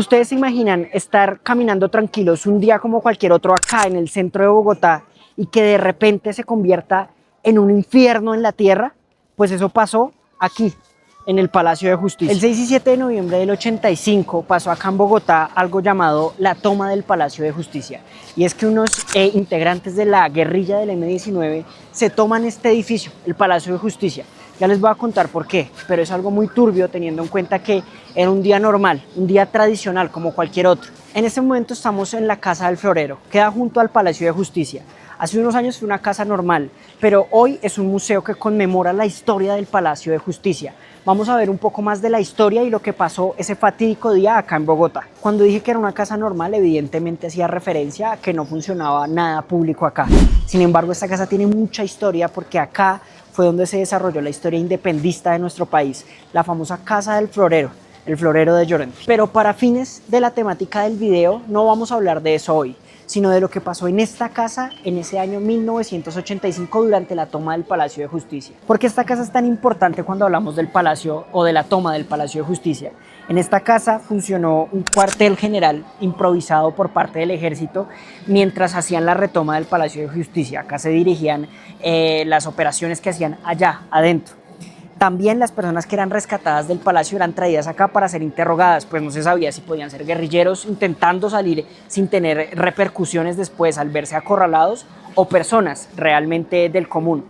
Ustedes se imaginan estar caminando tranquilos un día como cualquier otro acá en el centro de Bogotá y que de repente se convierta en un infierno en la tierra. Pues eso pasó aquí, en el Palacio de Justicia. El 6 y 7 de noviembre del 85 pasó acá en Bogotá algo llamado la toma del Palacio de Justicia. Y es que unos integrantes de la guerrilla del M-19 se toman este edificio, el Palacio de Justicia. Ya les voy a contar por qué, pero es algo muy turbio teniendo en cuenta que era un día normal, un día tradicional como cualquier otro. En este momento estamos en la Casa del Florero, queda junto al Palacio de Justicia. Hace unos años fue una casa normal, pero hoy es un museo que conmemora la historia del Palacio de Justicia. Vamos a ver un poco más de la historia y lo que pasó ese fatídico día acá en Bogotá. Cuando dije que era una casa normal, evidentemente hacía referencia a que no funcionaba nada público acá. Sin embargo, esta casa tiene mucha historia porque acá fue donde se desarrolló la historia independentista de nuestro país, la famosa Casa del Florero, el Florero de Llorente. Pero para fines de la temática del video, no vamos a hablar de eso hoy, sino de lo que pasó en esta casa en ese año 1985 durante la toma del Palacio de Justicia. ¿Por qué esta casa es tan importante cuando hablamos del Palacio o de la toma del Palacio de Justicia? En esta casa funcionó un cuartel general improvisado por parte del ejército mientras hacían la retoma del Palacio de Justicia. Acá se dirigían las operaciones que hacían allá adentro. También las personas que eran rescatadas del palacio eran traídas acá para ser interrogadas, pues no se sabía si podían ser guerrilleros intentando salir sin tener repercusiones después al verse acorralados o personas realmente del común.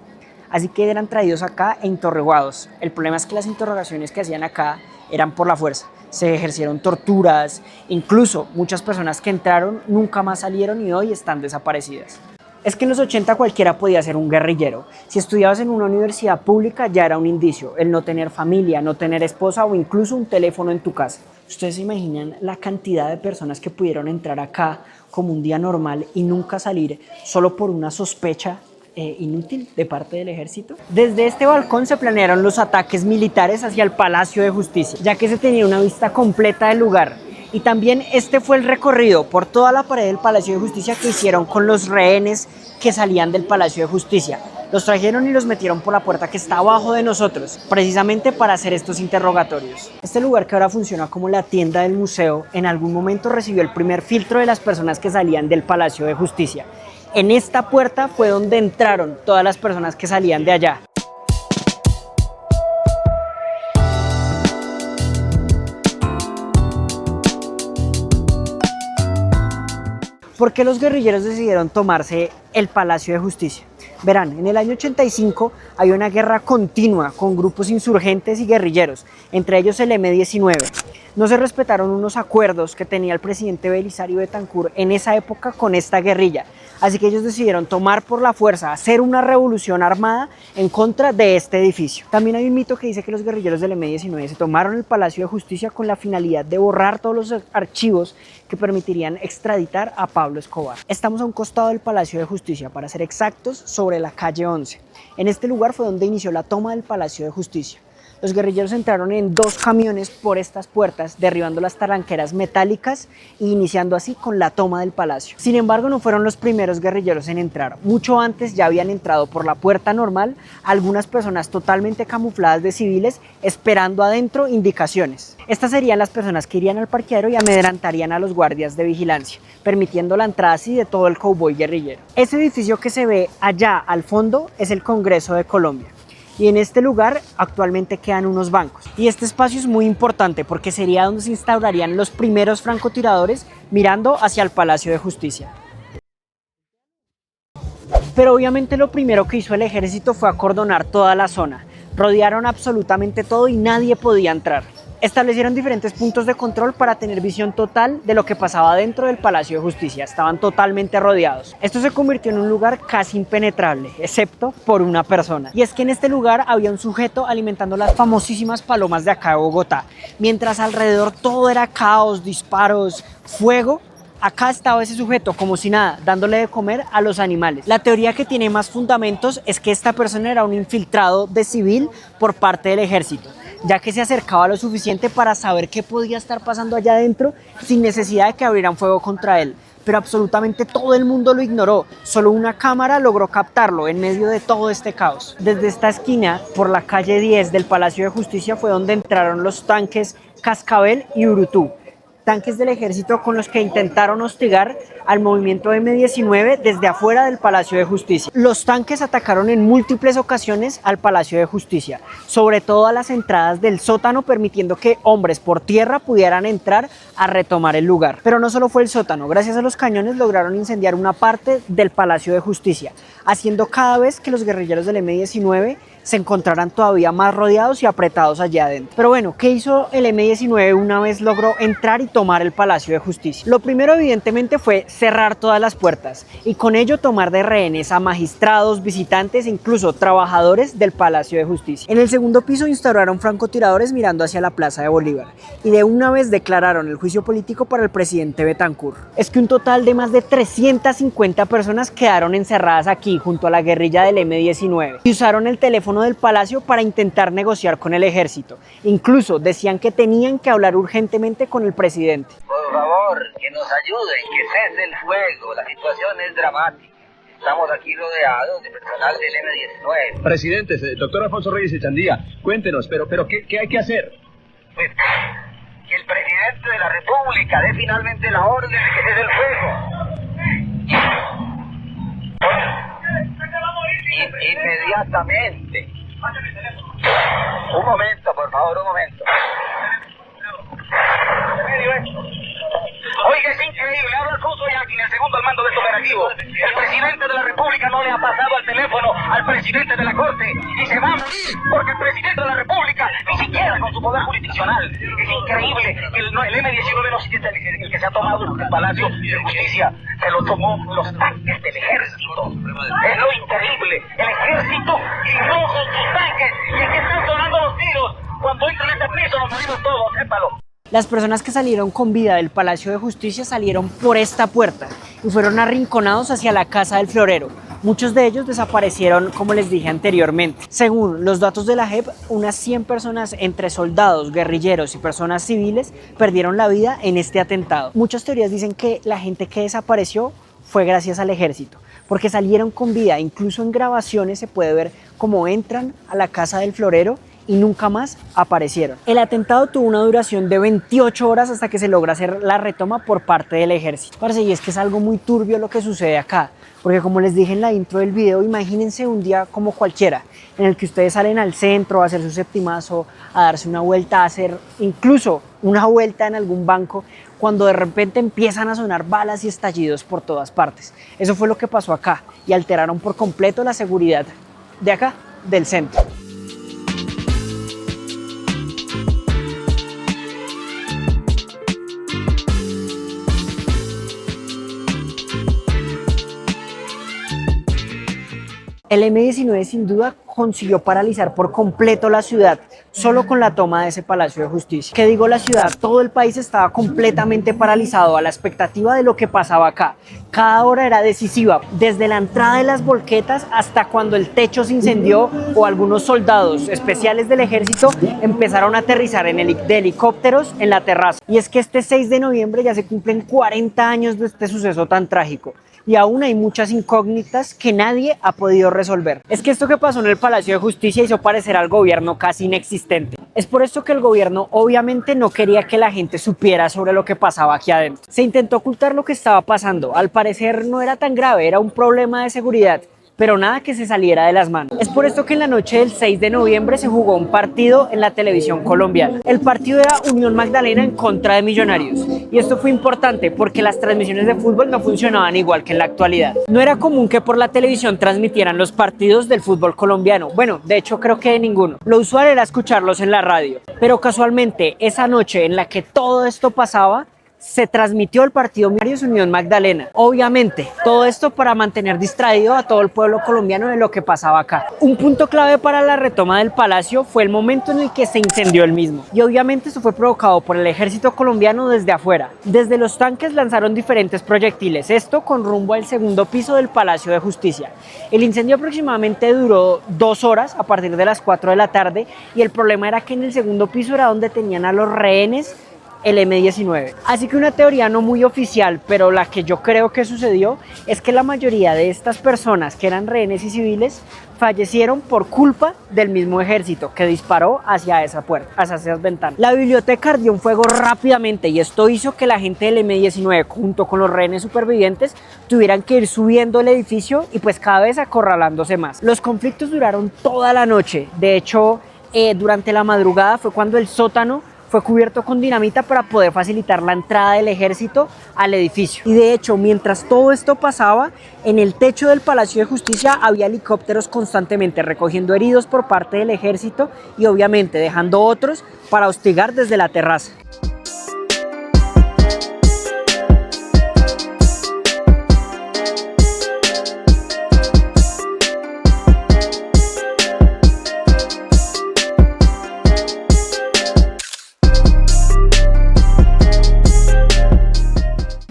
Así que eran traídos acá e interrogados. El problema es que las interrogaciones que hacían acá eran por la fuerza. Se ejercieron torturas, incluso muchas personas que entraron nunca más salieron y hoy están desaparecidas. Es que en los 80 cualquiera podía ser un guerrillero. Si estudiabas en una universidad pública ya era un indicio, el no tener familia, no tener esposa o incluso un teléfono en tu casa. ¿Ustedes se imaginan la cantidad de personas que pudieron entrar acá como un día normal y nunca salir solo por una sospecha inútil de parte del ejército? Desde este balcón se planearon los ataques militares hacia el Palacio de Justicia, ya que se tenía una vista completa del lugar. Y también este fue el recorrido por toda la pared del Palacio de Justicia que hicieron con los rehenes que salían del Palacio de Justicia. Los trajeron y los metieron por la puerta que está abajo de nosotros, precisamente para hacer estos interrogatorios. Este lugar, que ahora funciona como la tienda del museo, en algún momento recibió el primer filtro de las personas que salían del Palacio de Justicia. En esta puerta fue donde entraron todas las personas que salían de allá. ¿Por qué los guerrilleros decidieron tomarse el Palacio de Justicia? Verán, en el año 85 había una guerra continua con grupos insurgentes y guerrilleros, entre ellos el M-19. No se respetaron unos acuerdos que tenía el presidente Belisario Betancur en esa época con esta guerrilla, así que ellos decidieron tomar por la fuerza, hacer una revolución armada en contra de este edificio. También hay un mito que dice que los guerrilleros del M-19 se tomaron el Palacio de Justicia con la finalidad de borrar todos los archivos que permitirían extraditar a Pablo Escobar. Estamos a un costado del Palacio de Justicia, para ser exactos, sobre la calle 11. En este lugar fue donde inició la toma del Palacio de Justicia. Los guerrilleros entraron en 2 camiones por estas puertas, derribando las talanqueras metálicas e iniciando así con la toma del palacio. Sin embargo, no fueron los primeros guerrilleros en entrar. Mucho antes ya habían entrado por la puerta normal algunas personas totalmente camufladas de civiles esperando adentro indicaciones. Estas serían las personas que irían al parqueadero y amedrentarían a los guardias de vigilancia, permitiendo la entrada así de todo el cowboy guerrillero. Ese edificio que se ve allá al fondo es el Congreso de Colombia. Y en este lugar actualmente quedan unos bancos. Y este espacio es muy importante porque sería donde se instaurarían los primeros francotiradores mirando hacia el Palacio de Justicia. Pero obviamente lo primero que hizo el ejército fue acordonar toda la zona. Rodearon absolutamente todo y nadie podía entrar. Establecieron diferentes puntos de control para tener visión total de lo que pasaba dentro del Palacio de Justicia. Estaban totalmente rodeados. Esto se convirtió en un lugar casi impenetrable, excepto por una persona. Y es que en este lugar había un sujeto alimentando las famosísimas palomas de acá de Bogotá. Mientras alrededor todo era caos, disparos, fuego, acá estaba ese sujeto como si nada, dándole de comer a los animales. La teoría que tiene más fundamentos es que esta persona era un infiltrado de civil por parte del ejército, ya que se acercaba lo suficiente para saber qué podía estar pasando allá adentro sin necesidad de que abrieran fuego contra él. Pero absolutamente todo el mundo lo ignoró, solo una cámara logró captarlo en medio de todo este caos. Desde esta esquina, por la calle 10 del Palacio de Justicia, fue donde entraron los tanques Cascabel y Urutú. tanques del ejército con los que intentaron hostigar al movimiento M-19 desde afuera del Palacio de Justicia. Los tanques atacaron en múltiples ocasiones al Palacio de Justicia, sobre todo a las entradas del sótano, permitiendo que hombres por tierra pudieran entrar a retomar el lugar. Pero no solo fue el sótano, gracias a los cañones lograron incendiar una parte del Palacio de Justicia, haciendo cada vez que los guerrilleros del M-19 se encontraran todavía más rodeados y apretados allá adentro. Pero bueno, ¿qué hizo el M-19 una vez logró entrar y tomar el Palacio de Justicia? Lo primero, evidentemente, fue cerrar todas las puertas y con ello tomar de rehenes a magistrados, visitantes e incluso trabajadores del Palacio de Justicia. En el segundo piso instauraron francotiradores mirando hacia la Plaza de Bolívar y de una vez declararon el juicio político para el presidente Betancur. Es que un total de más de 350 personas quedaron encerradas aquí junto a la guerrilla del M-19 y usaron el teléfono del palacio para intentar negociar con el ejército. Incluso decían que tenían que hablar urgentemente con el presidente. Por favor, que nos ayuden, que cese el fuego, la situación es dramática. Estamos aquí rodeados de personal del M-19. Presidente, doctor Alfonso Reyes Echandía, cuéntenos, pero ¿qué hay que hacer? Pues que el presidente de la República dé finalmente la orden de que cese el fuego. Inmediatamente. Un momento, por favor, un momento. Oiga, es increíble, habla Alfonso Yaqui, el segundo al mando de este operativo. El presidente de la República no le ha pasado al teléfono al presidente de la Corte y se va a morir porque el presidente de la República ni siquiera con su poder jurisdiccional. Es increíble que el M-19 no siquiera el que se ha tomado el Palacio de Justicia, se lo tomó los tanques del ejército. Es lo increíble, el ejército libró con sus tanques y es que están sonando los tiros. Cuando entran en este piso nos morimos todos, sépalo. Las personas que salieron con vida del Palacio de Justicia salieron por esta puerta y fueron arrinconados hacia la Casa del Florero. Muchos de ellos desaparecieron, como les dije anteriormente. Según los datos de la JEP, unas 100 personas entre soldados, guerrilleros y personas civiles perdieron la vida en este atentado. Muchas teorías dicen que la gente que desapareció fue gracias al ejército, porque salieron con vida. Incluso en grabaciones se puede ver cómo entran a la Casa del Florero y nunca más aparecieron. El atentado tuvo una duración de 28 horas hasta que se logra hacer la retoma por parte del ejército. Parce, y es que es algo muy turbio lo que sucede acá, porque como les dije en la intro del video, imagínense un día como cualquiera, en el que ustedes salen al centro a hacer su septimazo, a darse una vuelta, a hacer incluso una vuelta en algún banco, cuando de repente empiezan a sonar balas y estallidos por todas partes. Eso fue lo que pasó acá y alteraron por completo la seguridad de acá, del centro. El M-19 sin duda consiguió paralizar por completo la ciudad, solo con la toma de ese Palacio de Justicia. ¿Qué digo la ciudad? Todo el país estaba completamente paralizado a la expectativa de lo que pasaba acá. Cada hora era decisiva, desde la entrada de las volquetas hasta cuando el techo se incendió o algunos soldados especiales del ejército empezaron a aterrizar de helicópteros en la terraza. Y es que este 6 de noviembre ya se cumplen 40 años de este suceso tan trágico. Y aún hay muchas incógnitas que nadie ha podido resolver. Es que esto que pasó en el Palacio de Justicia hizo parecer al gobierno casi inexistente. Es por esto que el gobierno obviamente no quería que la gente supiera sobre lo que pasaba aquí adentro. Se intentó ocultar lo que estaba pasando. Al parecer no era tan grave, era un problema de seguridad, pero nada que se saliera de las manos. Es por esto que en la noche del 6 de noviembre se jugó un partido en la televisión colombiana. El partido era Unión Magdalena en contra de Millonarios. Y esto fue importante porque las transmisiones de fútbol no funcionaban igual que en la actualidad. No era común que por la televisión transmitieran los partidos del fútbol colombiano. Bueno, de hecho creo que de ninguno. Lo usual era escucharlos en la radio. Pero casualmente esa noche en la que todo esto pasaba, se transmitió el partido Millonarios Unión Magdalena. Obviamente, todo esto para mantener distraído a todo el pueblo colombiano de lo que pasaba acá. Un punto clave para la retoma del palacio fue el momento en el que se incendió el mismo. Y obviamente esto fue provocado por el ejército colombiano desde afuera. Desde los tanques lanzaron diferentes proyectiles, esto con rumbo al segundo piso del Palacio de Justicia. El incendio aproximadamente duró 2 horas a partir de las 4 de la tarde y el problema era que en el segundo piso era donde tenían a los rehenes el M-19. Así que una teoría no muy oficial, pero la que yo creo que sucedió, es que la mayoría de estas personas que eran rehenes y civiles fallecieron por culpa del mismo ejército que disparó hacia esa puerta, hacia esas ventanas. La biblioteca ardió en fuego rápidamente y esto hizo que la gente del M-19 junto con los rehenes supervivientes tuvieran que ir subiendo el edificio y pues cada vez acorralándose más. Los conflictos duraron toda la noche. De hecho, durante la madrugada fue cuando el sótano fue cubierto con dinamita para poder facilitar la entrada del ejército al edificio. Y de hecho, mientras todo esto pasaba, en el techo del Palacio de Justicia había helicópteros constantemente recogiendo heridos por parte del ejército y obviamente dejando otros para hostigar desde la terraza.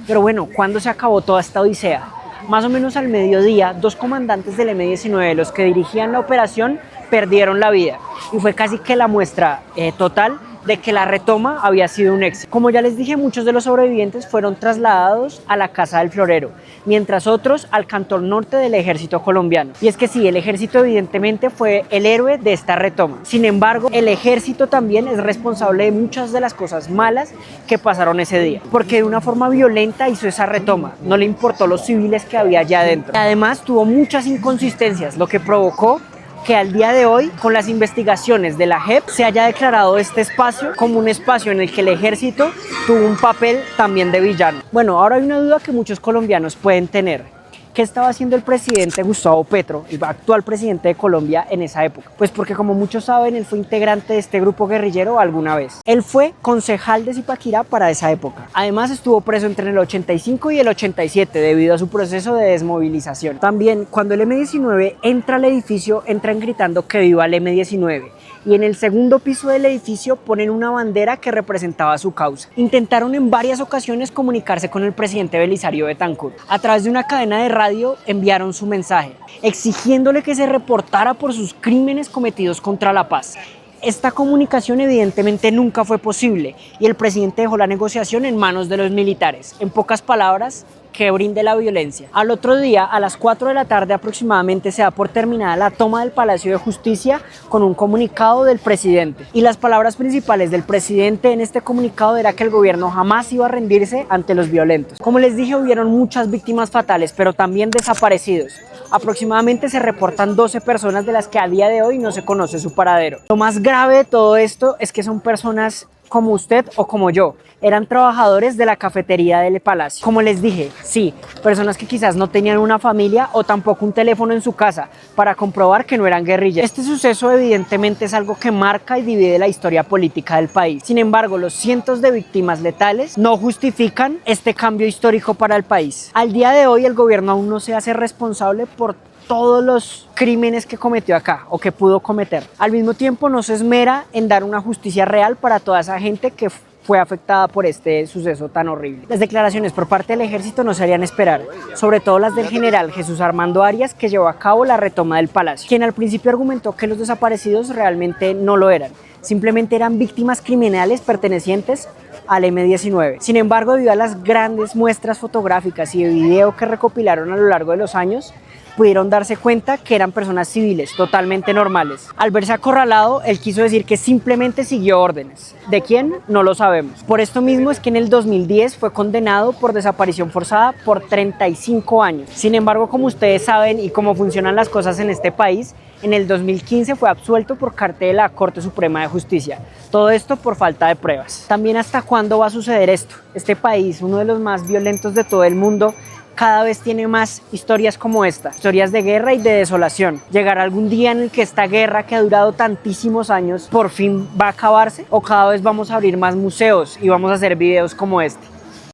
Pero bueno, ¿cuándo se acabó toda esta odisea? Más o menos al mediodía, 2 comandantes del M-19, los que dirigían la operación, perdieron la vida. Y fue casi que la muestra total de que la retoma había sido un éxito. Como ya les dije, muchos de los sobrevivientes fueron trasladados a la Casa del Florero, mientras otros al cantón norte del ejército colombiano. Y es que sí, el ejército evidentemente fue el héroe de esta retoma. Sin embargo, el ejército también es responsable de muchas de las cosas malas que pasaron ese día, porque de una forma violenta hizo esa retoma, no le importó los civiles que había allá adentro. Además, tuvo muchas inconsistencias, lo que provocó que al día de hoy, con las investigaciones de la JEP, se haya declarado este espacio como un espacio en el que el ejército tuvo un papel también de villano. Bueno, ahora hay una duda que muchos colombianos pueden tener. ¿Qué estaba haciendo el presidente Gustavo Petro, el actual presidente de Colombia en esa época? Pues porque, como muchos saben, él fue integrante de este grupo guerrillero alguna vez. Él fue concejal de Zipaquirá para esa época. Además, estuvo preso entre el 85 y el 87 debido a su proceso de desmovilización. También, cuando el M-19 entra al edificio, entran gritando que viva el M-19. Y en el segundo piso del edificio ponen una bandera que representaba su causa. Intentaron en varias ocasiones comunicarse con el presidente Belisario Betancur. A través de una cadena de radio enviaron su mensaje, exigiéndole que se reportara por sus crímenes cometidos contra la paz. Esta comunicación evidentemente nunca fue posible y el presidente dejó la negociación en manos de los militares. En pocas palabras, que brinde la violencia. Al otro día, a las 4 de la tarde aproximadamente, se da por terminada la toma del Palacio de Justicia con un comunicado del presidente. Y las palabras principales del presidente en este comunicado era que el gobierno jamás iba a rendirse ante los violentos. Como les dije, hubieron muchas víctimas fatales, pero también desaparecidos. Aproximadamente se reportan 12 personas de las que a día de hoy no se conoce su paradero. Lo más grave de todo esto es que son personas como usted o como yo, eran trabajadores de la cafetería del Palacio. Como les dije, sí, personas que quizás no tenían una familia o tampoco un teléfono en su casa para comprobar que no eran guerrilleros. Este suceso evidentemente es algo que marca y divide la historia política del país. Sin embargo, los cientos de víctimas letales no justifican este cambio histórico para el país. Al día de hoy, el gobierno aún no se hace responsable por todos los crímenes que cometió acá o que pudo cometer. Al mismo tiempo, no se esmera en dar una justicia real para toda esa gente que fue afectada por este suceso tan horrible. Las declaraciones por parte del ejército no se harían esperar, sobre todo las del general Jesús Armando Arias, que llevó a cabo la retoma del palacio, quien al principio argumentó que los desaparecidos realmente no lo eran, simplemente eran víctimas criminales pertenecientes al M-19. Sin embargo, debido a las grandes muestras fotográficas y de video que recopilaron a lo largo de los años, pudieron darse cuenta que eran personas civiles, totalmente normales. Al verse acorralado, él quiso decir que simplemente siguió órdenes. ¿De quién? No lo sabemos. Por esto mismo es que en el 2010 fue condenado por desaparición forzada por 35 años. Sin embargo, como ustedes saben y cómo funcionan las cosas en este país, en el 2015 fue absuelto por parte de la Corte Suprema de Justicia. Todo esto por falta de pruebas. También, ¿hasta cuándo va a suceder esto? Este país, uno de los más violentos de todo el mundo, cada vez tiene más historias como esta, historias de guerra y de desolación. ¿Llegará algún día en el que esta guerra que ha durado tantísimos años por fin va a acabarse? ¿O cada vez vamos a abrir más museos y vamos a hacer videos como este?